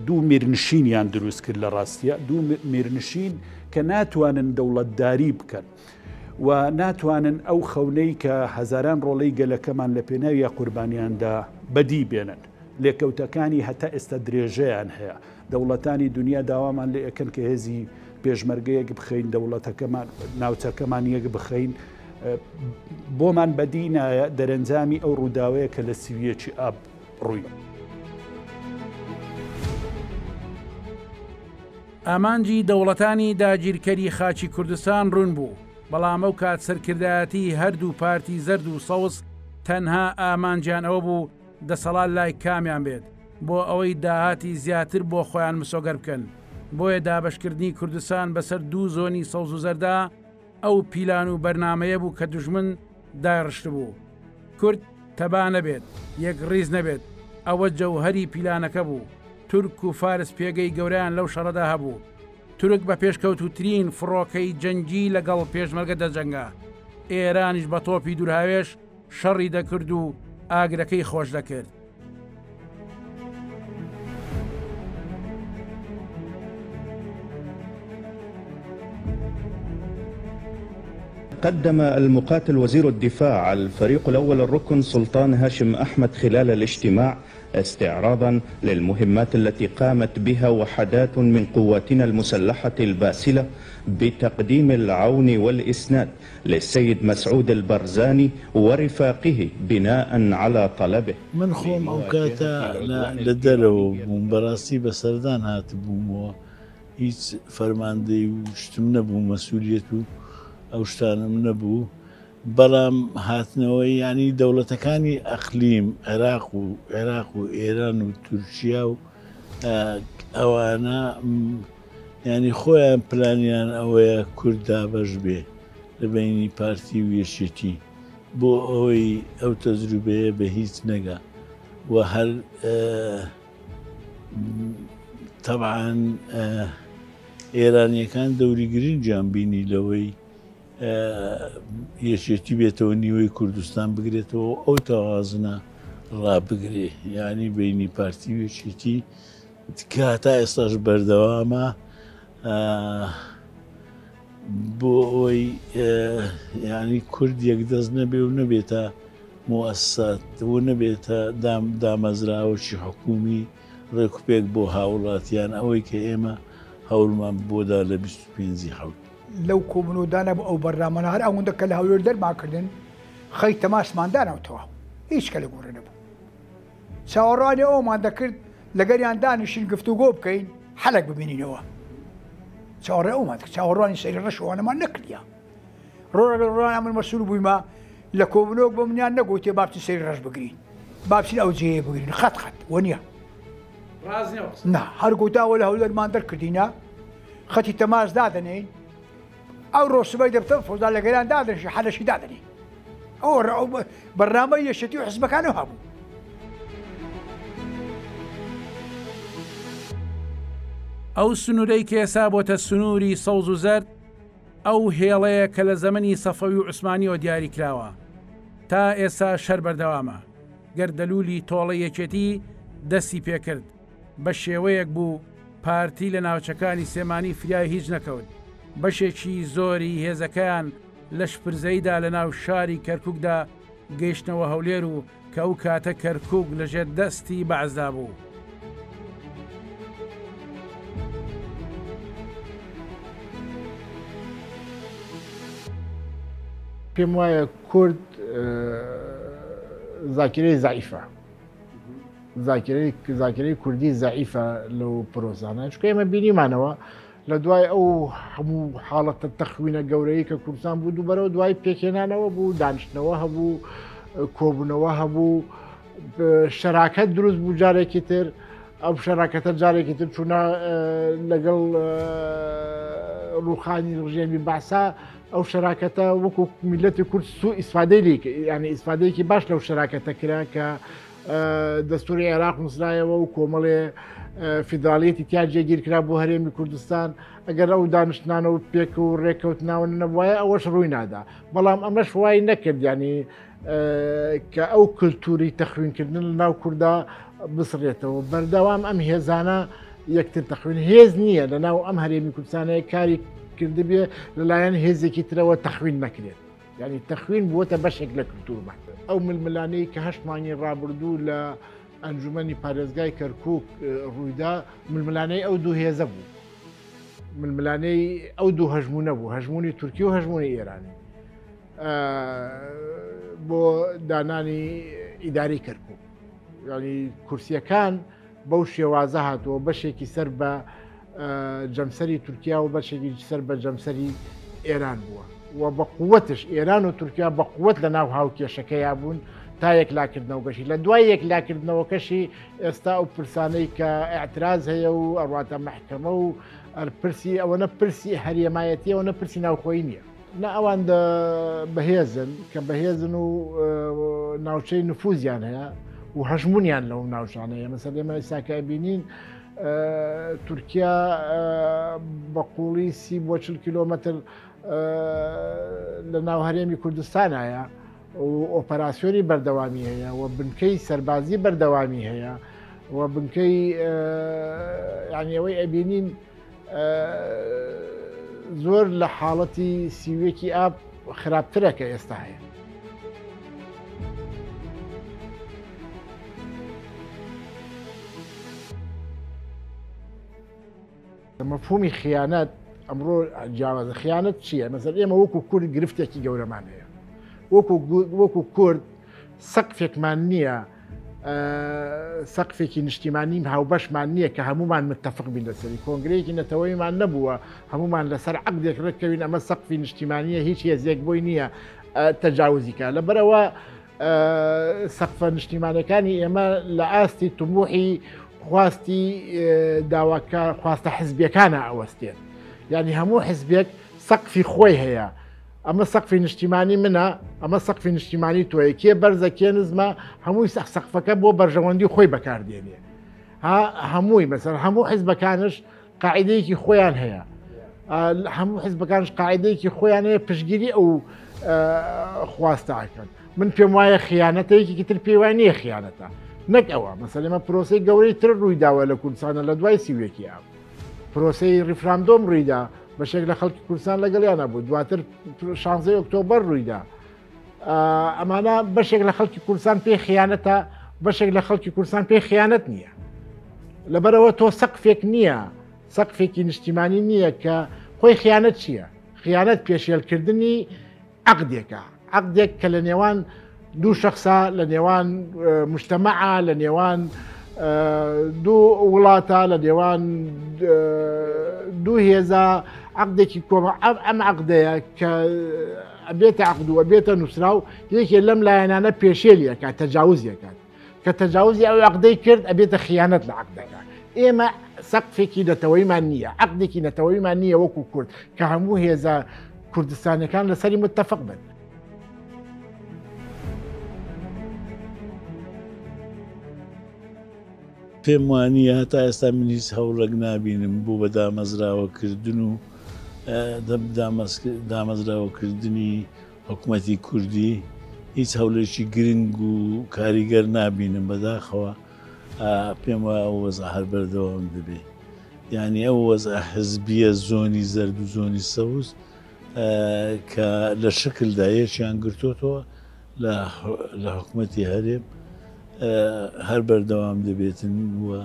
دوو میرنشینیان دروست کرد. لە ڕاستیە دوو میرنشین کە ناتوانن دەوڵەتداری بکەن و ناتوانن ئەو خەونەی کە هەزاران ڕۆڵەی گەلەکەمان لە پێناوی قوربانیاندا بەدی بێنن. لێکەوتەکانی هەتا ئێستا درێژەیان هەیە. دەوڵەتانی دنیا داوامان لێ ئەەکەن کە هێزی پێشمەرگەیەک بخەین، دەوڵەتەکەمان ناوچەکەمان یەک بخەین. بۆمان بەدی نایە دەرەنجامی ئەو ڕووداوەیە کە لە سیویەکی ئاب ڕووی. ئامانجی دەوڵەتانی داگیرکەری خاچی کوردستان ڕوون بوو، بەڵام ئەو کات سەرکردایەتی هەردوو پارتی زەرد و سەوز تەنها ئامانجیان ئەوە بوو دەسەڵات لای کامیان بێت بۆ ئەوەی داهاتی زیاتر بۆ خۆیان مسۆگەر بکەن. بۆیە دابەشکردنی کوردستان بەسەر دوو زۆنی سەوز و زەردا ئەو پیلان و بەرنامەیە بوو کە دوژمن داڕشت بوو. کورد تەبا نەبێت، یەک ڕیز نەبێت، ئەوە جەوهەری پیلانەکە بوو. تورک و فارس پێگەی گەوریان لەو شەڕەدا هەبوو. تورک بە پێشکەوتوترین فڕۆکەی جەنگی لەگەڵ پێشمەرگە دەجەنگا. ئێرانیش بە تۆپی دوورهاوێش شەڕی دەکرد و ئاگرەکەی خۆش دەکرد. قدم المقاتل وزير الدفاع الفريق الأول الركن سلطان هاشم أحمد خلال الاجتماع استعراضا للمهمات التي قامت بها وحدات من قواتنا المسلحة الباسلة بتقديم العون والإسناد للسيد مسعود البرزاني ورفاقه بناء على طلبه. من خوم أوكاتا لدرو مبراسي بسردان هاتبوم هیچ فەرماندەی و شتم نەبوو، مەسئولیەت و ئەو شتانم نەبوو. بەڵام هاتنەوەی ینی دەوڵەتەکانی ئەقلیم عێراق و ئێران و تورکیا و ئەوانە ینی خۆیان پلانیان ئەوەیە کورد دابەش بێ لە بینی پارتی و یەشێتی بۆ ئەوەی ئەو تەجروبەیە بە هیچ نەگا و هەر تەبعاً ئێرانیەکان دەوریگرین جانبینی لەوەی یەشێتی بێتەوە نیوەی کوردستان بگرێتەوە ئەو تەوازنە ڕابگرێ، یعنی بینی پارتی و یەشێتی کە هەتا ئێستاش بەردەوامە بۆ ئەوەی ینی کورد یەکدەست نەبێ و نەبێتە موەسسات و نەبێتە دامەزراوەکی حکومی ڕێکوپێک بۆ هاوڵاتیان ئەوەی کە ئێمە هەوڵمان بۆدا لە 25 حەوت لەو کۆبنەوەدانە بۆ ئەو بەرنامەە هەر ئەوەندە کە لە هەولێر دەرماکردن خەی تەماسماندانەوەتەوە هیچ کە لە گۆڕێ نەبوو. چاوەڕوانی ئەومان دەکرد لەگەریان دانیشین گفتوگۆ بکەین حەلک ببینینەوە چاوەڕێ ئەومان چاوەڕوانی سەیری ڕەشەوانەمان نەکردیا ڕۆژێک من مەسوول بوویمە لە کۆبنەوەک بە منیان نەگوتێ بابچین سەیری ڕەش بگرین بابچین ئەو جێیە بگرین خەت وە نییە نا هەر گوتاوە لە هەولەرمان دەرکردینە خەتی تەماس دادنین ئەو ڕۆسبەی دەبتە فۆزدا لەگەیان دادنشی حەلەشی دادنین ئەو بەرنامەی یەشێتی و حزبەکانەوە هەبوو ئەو سنوورەی کە ئێسا بۆتە سنووری سەوز و زەرد ئەو هێڵەیە کە لە زەمەنی سەفەوی و عوسمانیەوە دیاری کراوە تا ئێستا شەر بەردەوامە گەردەلوولی تۆڵە یەکێتی دەستی پێکرد بە شێوەیەک بوو پارتی لە ناوچەکانی سێمانی فریای هیچ نەکەوت بەشێکی زۆری هێزەکەیان لە شپرزەیدا لە ناو شاری کەرکووکدا گەیشتنەوە هەولێر و کە ئەو کاتە کەرکووک لەژێر دەستی بەعزدا بوو. پێم وایە کورد زاکرەی زعیفە زاکرەی کوردی زعیفە لەو پرۆزانە چکە ئێمە بینیمانەوە لە دوای ئەو هەموو حاڵەتە تەخوینە گەورەی کە کوردستان بوو دووبەرەوە دوای پێکێنانەوە بوو دانیشتنەوە هەبوو کۆبوونەوە هەبوو شەراکەت دروست بوو جارێکی تر ئەو شەراکەتە جارێکی تر چوونە لەگەڵ ڕووخانی ڕژێمی باسا ئەو شەراکەتە وەکو میلەتی کورد سوء ئیسفادەی ینی ئیسفادەیەکی باش لەو شەراکەتە کرا کە دەستوری عێراق نووسرایەوە و کۆمەڵێ فیدراڵیەتی تیا جێگیرکرا بۆ هەرێمی کوردستان ئەگەر ئەو دانیشتنانە و پێک و ڕێکەوتناوە نەبووایە ئەوەش ڕووی نادا بەڵام ئەمەش وای نەکرد ینی کە ئەو کللتوری تەخوینکردن لە ناو کووردا بسڕێتەوە بەردەوام ئەم هێزانە یەکتر تەخوین هێز نییە لە ناو ئەم هەرێمی کوردستانەیە کاری کردبێ لەلایەن هێزێکی ترەوە تەخوین نەکرێت ینی تەخوین بووەتە بەشێک لە کللتورمان ئەو ململانەی کە 8 مانگی ڕابردوو لە ئەنجومەنی پارێزگای کەرکووک ڕوویدا ململانەی ئەو دوو هێزە بوو ململانەی ئەو دوو هەژمونە بوو هەژمونی تورکی و هەژمونی ئێرانی بۆ دانانی ئیداری کەرکووک ینی کورسیەکان بەو شێوازە هاتووە بەشێکی سەر بە جەمسەری تورکیا و بەشێکی سەر بە جەمسەری ئێران بووە و بە قووەتش ئێران و تورکیا بە قووەت لە ناو هاوکێشەکەیا بوون تا یەکلاکردنەوەکەشی لە دوای یەکلاکردنەوەکەشی ئێستا ئەو پرسانەی کە ئاعتراز هەیە و ئەڕاتە محکەمە و پرسی ئەوەنە پرسی هەرێمایەتی ئەوەنە پرسی ناوخۆی نییە نە ئەوان بەهێزن کە بەهێزن و ناوچەی نفوزیان هەیە و هەژمونیان لەو ناوچانەیە مەسەڵ ئێمە ئێستا بینین تورکیا بە قوڵی 30 بۆ 40 کیلۆمەتر لە ناو هەرێمی کوردستانایە و ئۆپەراسیۆنی بەردەوامی هەیە و بنکەی سەربازی بەردەوامی هەیە و بنکەی ینی ئەوەی ئەبینین زۆر لە حاڵەتی سیوێکی ئاب خراپترە کە ئێستا هەیە. مەفهومی خیانەت ئەمڕۆ جیاوازە خیانەت چییە؟ مەسەڵ ئێمە وەکو کورد گرفتێکی گەورەمان هەیە وەکو کورد سەقفێکمان نییە سەقفێکی نیشتیمانیم هاوبەشمان نییە کە هەمومان متتەفق بین لەسەری کۆنگرەیەکی نەتەوەیمان نەبووە هەمومان لەسەر عەقدێک ڕێککەوین ئەمە سەقفی نیشتیمانیە هیچ هێزێک بۆی نییە تەجاوزیکە لەبەرەوە سەقفە نیشتیمانەکانی ئێمە لە ئاستی تموحی خواستی داواکە خواستە حزبیەکانە ئەوەستێت یعنی هەموو حزبێک سەقفی خۆی هەیە ئەمە سەقفی نیشتیمانی منە ئەمە سەقفی نیشتیمانی تۆیە کێ بەرزە کێ نزمە هەمووی سەقفەکە بۆ بەرژەوەندی خۆی بەکاردێنێ هەمووی مەسەر هەموو حزبەکانش قاعدەیەکی خۆیان هەیە هەموو حزبەکانش قاعدەیەکی خۆیان هەیە پشگیری ئەو خواستەکەن من پێم وایە خیانەتەیەکی تر پێی وای نییە خیانەتە نەک ئەوە مەسەڵ ئێمە پرۆسەی گەورەی تر ڕوویداوە لە کوردستانە لە دوای سیوێکی ئاو پرۆسەی ریفراندۆم ڕوویدا بەشێک لە خەڵکی کوردستان لەگەڵیانە بوو دواتر 16 ئۆکتۆبەر ڕوویدا ئەمانە بەشێک لە خەڵکی کوردستان پێی خیانەتە بەشێک لە خەڵکی کوردستان پێی خیانەت نییە لەبەرەوە تۆ سەقفێک نییە سەقفێکی نیشتیمانی نییە کە خۆی خیانەت چییە؟ خیانەت پێشێلکردنی عەقدێکە عەقدێک کە لە نێوان دوو شەخصا لە نێوان مجتەمەعە لە نێوان دوو وڵاتە لە دێوان دوو هێزە عقدێکی کۆمە ئەم عقدەیە کە ئەبێتە عقد و ئەبێتە نووسراو یەکێ لەم لایەنانە پێشێلیەکات تەجاوزیەکات کە تەجاوزی ئەو عقدەی کرد ئەبێتە خیانەت لە عقدەکە ئێمە سەقفێکی نەتەوەیمان نییە عقدێکی نەتەوەیمان نییە وەکو کورد کە هەموو هێزە کوردستانەکان لەسەری متتەفق بن. پێم وانیە هەتا ئێستا من هیچ هەوڵێک نابینم بۆ بە دامەزراوەکردن و دامەزراوەکردنی حکوومەتی کوردی هیچ هەولێکی گرنگ و کاریگەر نابینم بەداخەوە پێم وایە ئەو وەزە هەر بەردەوام دەبێ یعنی ئەو وەزە حزبیە زۆنی زەرد و زۆنی سەوز کە لە شکلدا یەکیان گرتوتەوە لە حکوومەتی هەرێم هەر بەردەوام دەبێتن وە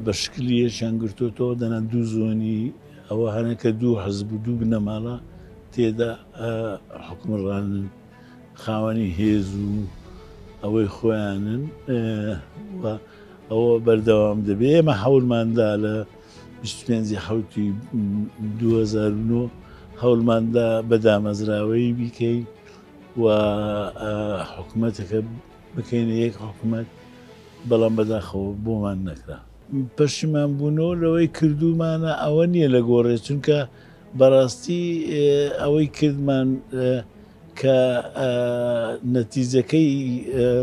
بە شکلی یەکیان گرتوتەوە دەنا دوو زۆنی ئەوە هەنەکە دوو حزب و دوو بنەماڵە تێدا حکومڕانن خاوەنی هێز و ئەوەی خۆیانن ئەوە بەردەوام دەبێت ئێمە هەوڵماندا لە 25 حوتی 2009 هەوڵماندا بە دامەزراوەی بیکەین و حکوومەتەکە بکەینە یەک حکوومەت بەڵام بەداخەوە بۆمان نەکرا پەشیمان بوونەوە لەوەی کردومانە ئەوە نییە لە گۆڕێ چونکە بەڕاستی ئەوەی کردمان کە نەتیجەکەی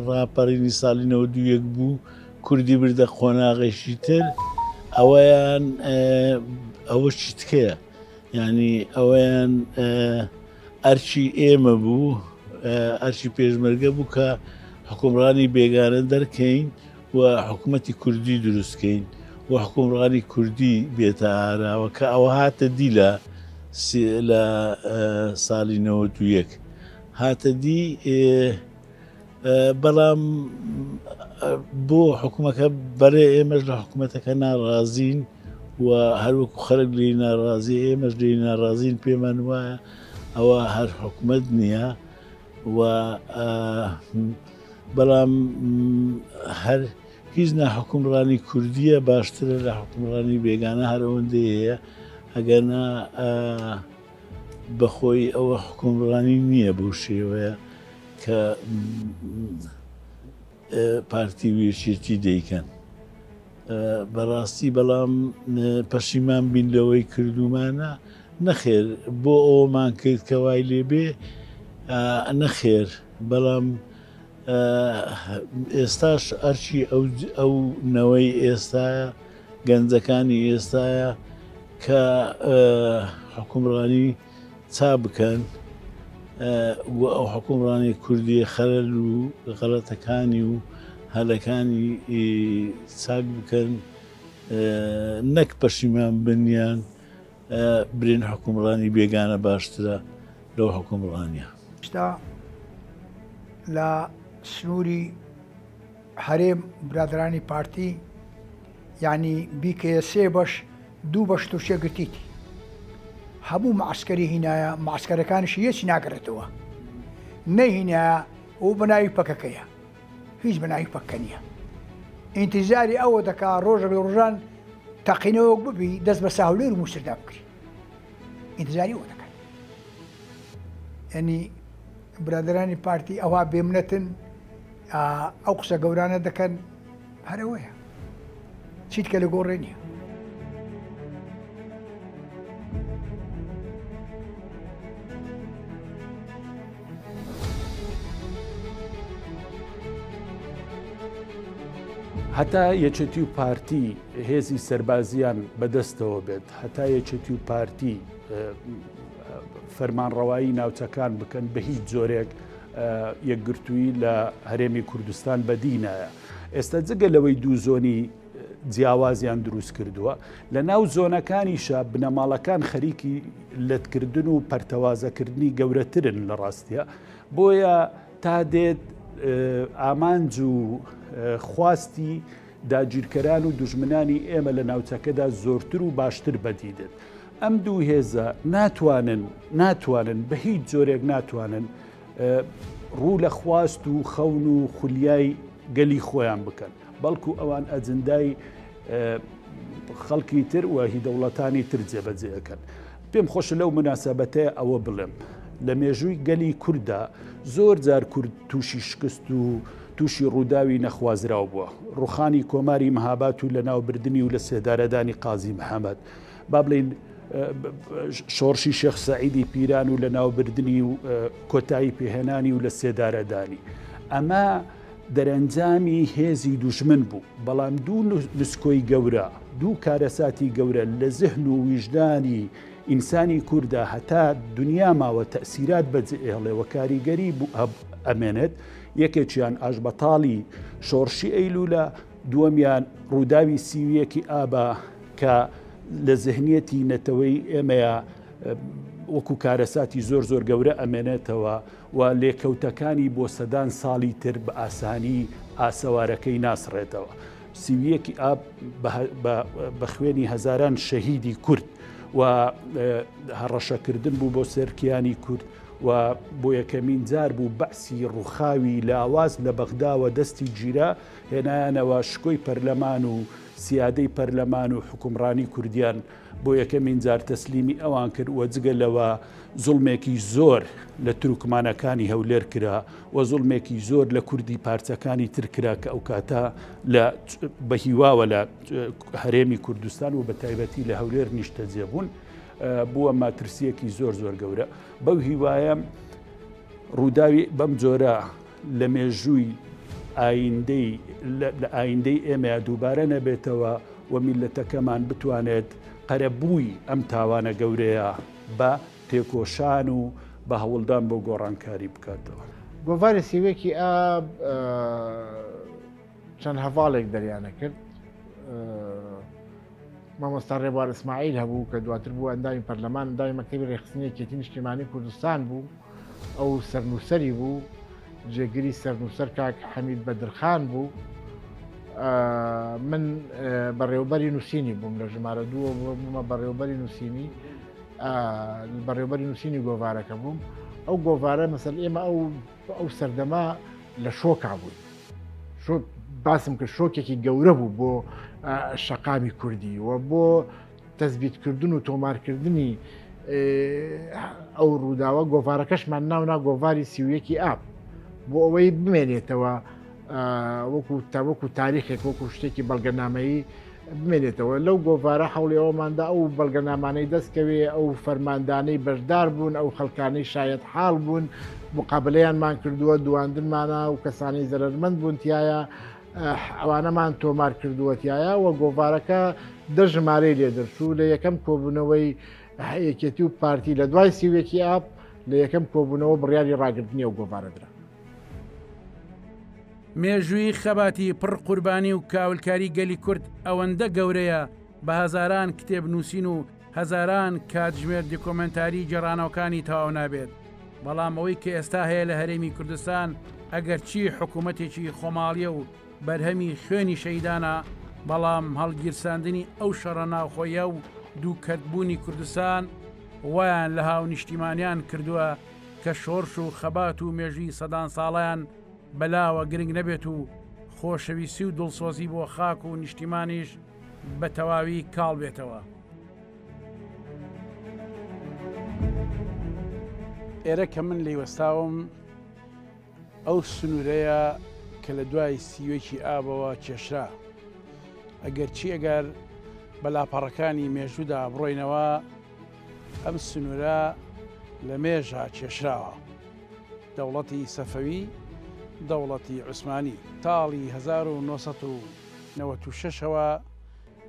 ڕاپەڕینی ساڵی 91 بوو کوردی بردە قۆناغێکی تر ئەوەیان ئەوە چیتکەیە ینی ئەوەیان ئەرچی ئێمە بوو ئەرچی پێشمەرگە بوو کە حکومڕانی بێگانە دەرکەین و حکوومەتی کوردی دروستکەین و حکومڕانی کوردی بێتە ئاراوە کە ئەوە هاتە دی لە ساڵی 91 هاتە دی بەڵام بۆ حکوومەکە بەرێ ئێمەش لە حکوومەتەکە ناڕازین و هەروەکو خەڵک لێی ناڕازی ئێمەش لێی ناڕازین پێمان وایە ئەوە هەر حکوومەت نییە و بەڵام هەر هیچ ناحکومڕانی کوردیە باشترە لە حکومڕانی بێگانە هەر ئەوەندەی هەیە ئەگەرنا بەخۆی ئەوە حکومڕانی نییە بەو شێوەیە کە پارتی وێچێتی دەیکەن بەڕاستی بەڵام پەشیمان بین لەوەی کردومانە نەخێر بۆ ئەومان کرد کە وای لێبێ نەخێر بەڵام ئێستاش ئەرچی ئەو نەوەی ئێستاە گەنجەکانی ئێستاە کە حکومڕانی چا بکەن و ئەو حکومڕانی کوردی خەلەل و غەڵەتەکانی و هەلەکانی چاک بکەن نەک پەشیمان بنیان برین حکومڕانی بێگانە باشترە لەو حکومڕانیە لە سنووری هەرێم برادرانی پارتی یعنی بیکەیە سێ بەش دوو بەش تووشێ گرتیتی هەموو معسکەری هینایە معسکەرەکانیش هیچی ناگرێتەوە نەهینایە و بەناوی پەکەکەیە هیچ بەناوی پەکە نییە ئینتیزاری ئەوە دەکا ڕۆژێک لە ڕۆژان تەقینەوە ببی دەست بە ساولێر و موشتردا بکری ئینتیزاری ئەوە دەکات ینی برادرانی پارتی ئەوە بێمنەتن ئەو قسە گەورانە دەکەن هەرەوەیە چیت کە لە گۆڕێ نییە هەتا یەکێتی و پارتی هێزی سەربازیان بەدەستەوە بێت هەتا یەکێتی و پارتی فەرمانڕەوایی ناوچەکان بکەن بە هیچ جۆرێک یەکگرتووی لە هەرێمی کوردستان بەدینایە ئێستا جگە لەوەی دوو زۆنی جیاوازیان دروست کردووە لە ناو زۆنەکانیشە بنەماڵەکان خەریکی لەتکردن و پەرتەوازەکردنی گەورەترن لە ڕاستیە بۆیە تا دێت ئامانج و خواستی داگیرکەران و دوژمنانی ئێمە لە ناوچەکەدا زۆرتر و باشتر بەدیدن ئەم دوو هێزە ناتوانن بە هیچ جۆرێک ناتوانن ڕوو لە خواست و خەون و خولیای گەلی خۆیان بکەن بەڵکو ئەوان ئەجندای خەڵکی تر و هی دەوڵەتانی تر جێبەجێەکەن. پێم خۆشە لەو مناسەبەتەیە ئەوە بڵێم لە مێژووی گەلی کووردا زۆر جار کورد تووشی شکست و تووشی ڕووداوی نەخوازراو بووە. ڕوخانی کۆماری مەهابات و لە ناوبردننی و لە سێدارەدانی قازی محەممەد با بڵین شۆڕشی شێخ سەعیدی پیران و لە ناوبردننی و کۆتایی پێهێنانی و لە سێدارەدانی. ئەمە دەرەنجامی هێزی دوژمن بوو، بەڵام دوو نسکۆی گەورە دوو کارەساتی گەورە لە زەهن و ویژدانی ئینسانی کووردا هەتا دنیا ماوە تەسیرات بەجێهێڵێەوە کاریگەری ئەمێنێت. یەکێکیان ئاشبەتاڵی شۆڕشی ئەیلولە، دووەمیان ڕووداوی سیویەکی ئابا کە لە زەهنیەتی نەتەوەی ئێمەیە وەکو کارەساتی زۆر زۆر گەورە ئەمێنێتەوە و لێکەوتەکانی بۆ سەدان ساڵی تر بە ئاسانی ئاسەوارەکەی ناسڕێتەوە. سیویەکی ئاب بە خوێنی هەزاران شەهیدی کورد و هەڕەشەکردن بوو بۆ سەرکیانی کورد و بۆ یەکەمین جار بوو بەعسی ڕووخاوی لاواز لە بەغداوە دەستی گیرا هێنایانەوە شکۆی پەرلەمان و سیادەی پەرلەمان و حکومڕانی کوردیان بۆ یەکەمین جار تەسلیمی ئەوان کرد و جگە لەوە زوڵمێکی زۆر لە تروکمانەکانی هەولێر کرا و زوڵمێکی زۆر لە کوردی پارچەکانی تر کرا کە ئەو کاتە بە هیواوە لە هەرێمی کوردستان و بە تایبەتی لە هەولێر نیشتەجێ بوون بووە ماترسیەکی زۆر زۆر گەورە. بەو هیوایە ڕووداوی بەم جۆرە لە مێژووی لە ئایندەی ئێمە دووبارە نەبێتەوە و میلەتەکەمان بتوانێت قەرەبووی ئەم تاوانە گەورەیە بە تێکۆشان و بە هەوڵدان بۆ گۆڕانکاری بکاتەوە. گۆڤاری سیوێکی ئاب چەند هەواڵێک دەریانە کرد. مامۆستا ڕێبوار ئیسماعیل هەبوو کە دواتر بوو ئەندامی پەرلەمان ئەندامی مەکتەبی ڕێخستنیەکێتی نیشتیمانی کوردستان بوو، ئەو سەرنووسەری بوو، جێگیری سەرنووسەر کاک حەمید بەدرخان بوو. من بەڕێوەبەری نووسینی بووم لە ژمارە دووە بوومە بەڕێوەبەری نووسینی بەڕێوەبەری نووسینی گۆڤارەکە بووم. ئەو گۆڤارە مەسەل ئێمە ئەو سەردەما لە شۆکا بووین. باسم کرد شۆکێکی گەورە بوو بۆ شەقامی کوردی و بۆ تەزبیتکردن و تۆمارکردنی ئەو ڕووداوە گۆڤارەکەشمان ناونا گۆڤاری سیویەکی ئاب بۆ ئەوەی بمێنێتەوە وەکو تاریخێک وەکو شتێکی بەڵگەنامەیی بمێنێتەوە. لەو گۆڤارە حوڵێەوەماندا ئەو بەڵگەنامانەی دەستکەوێ ئەو فەرماندانەی بەشدار بوون، ئەو خەڵکانەی شایەت حاڵ بوون، مقابلەیانمان کردووە، دواندنمانە و کەسانی زەرمەند بوون تایە، ئەوانەمان تۆمار کردووەتیایە و گۆڤارەکە دەژمارەی لێ دەرچوو لە یەکەم کۆبوونەوەی یەکێتی و پارتی لە دوای سیوێکی ئاب لە یەکەم کۆبوونەوە بڕیاری ڕاگررتنی و گۆڤارەدرا. مێژووی خەباتی پڕ قوربانی و کاولکاری گەلی کورد ئەوەندە گەورەیە بە هەزاران کتێب نووسین و هەزاران کاتژمێر دیکۆمنتاری جێڕانەوەکانی تەواو نابێت. بەڵام ئەوەی کە ئێستا هەیە لە هەرێمی کوردستان ئەگەر چی حکوومەتێکی خۆماڵیە و بەرهەمی خوێنی شەیدانە، بەڵام هەڵگیرساندنی ئەو شەڕە ناوخۆیە و دووکەتبوونی کوردستان وایان لە هاو نیشتیمانیان کردووە کە شۆڕش و خەبات و مێژوی سەدان ساڵیان بەلاوە گرنگ نەبێت و خۆشەویستی و دڵسۆزی بۆ خاک و نیشتیمانیش بە تەواوی کاڵ بێتەوە. ئێرە کە من لێوەستاوم ئەو سنوورەیە کە لە دوای سیوێکی ئابەوە کێشرا. ئەگەر چی ئەگەر بەلاپەڕەکانی مێژوودا بڕۆینەوە ئەم سنوورە لە مێژە کێشراوە. دەوڵەتی سەفەوی، دەوڵەتی عوسمانی تاڵی 1996ەوە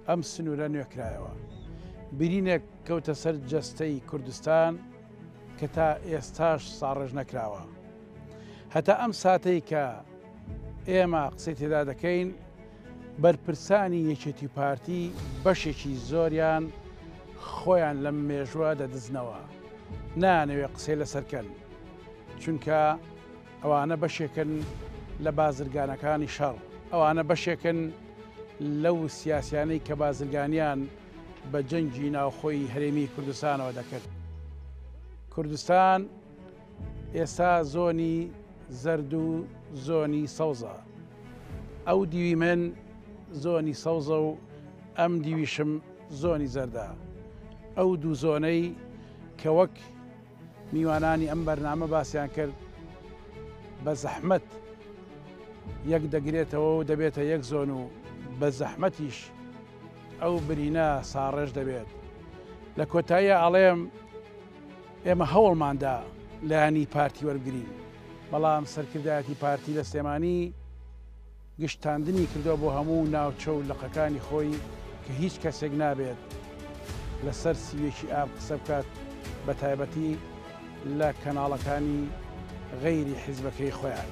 ئەم سنوورە نوێکرایەوە. برینێک کەوتە سەر جەستەی کوردستان کە تا ئێستاش ساڕێژ نەکراوە. هەتا ئەم ساتەی کە ئێمە قسەی تێدا دەکەین بەرپرسانی یەکێتی پارتی بەشێکی زۆریان خۆیان لەم مێژووە دەدزنەوە، نانەوێ قسەی لەسەرکەن، چونکە ئەوانە بەشێکن لە بازرگانەکانی شەڕ، ئەوانە بەشێکن لەو سیاسیانەی کە بازرگانیان بە جەنگی ناوخۆی هەرێمی کوردستانەوە دەکرد. کوردستان ئێستا زۆنی زەرد و زۆنی سەوزە. ئەو دیوی من زۆنی سەوزە و ئەم دیویشم زۆنی زەردە. ئەو دوو زۆنەی کە وەک میوانانی ئەم بەرنامە باسییان کرد بە زەحمەت یەک دەگرێتەوە و دەبێتە یەک زۆن و بە زەحمەتیش ئەو برینە ساڕێژ دەبێت. لە کۆتاییە ئەڵێم ئێمە هەوڵماندا لایانی پارتی وەرگرین، بەڵام سەرکردایەتی پارتی لە سلێمانی گشتاندنی کردەوە بۆ هەموو ناوچە و لقەکانی خۆی کە هیچ کەسێک نابێت لەسەر سیوێکی ئاب قسە بکات، بە تایبەتی لە کەناڵەکانی غەیری حیزبەکەی خۆیان.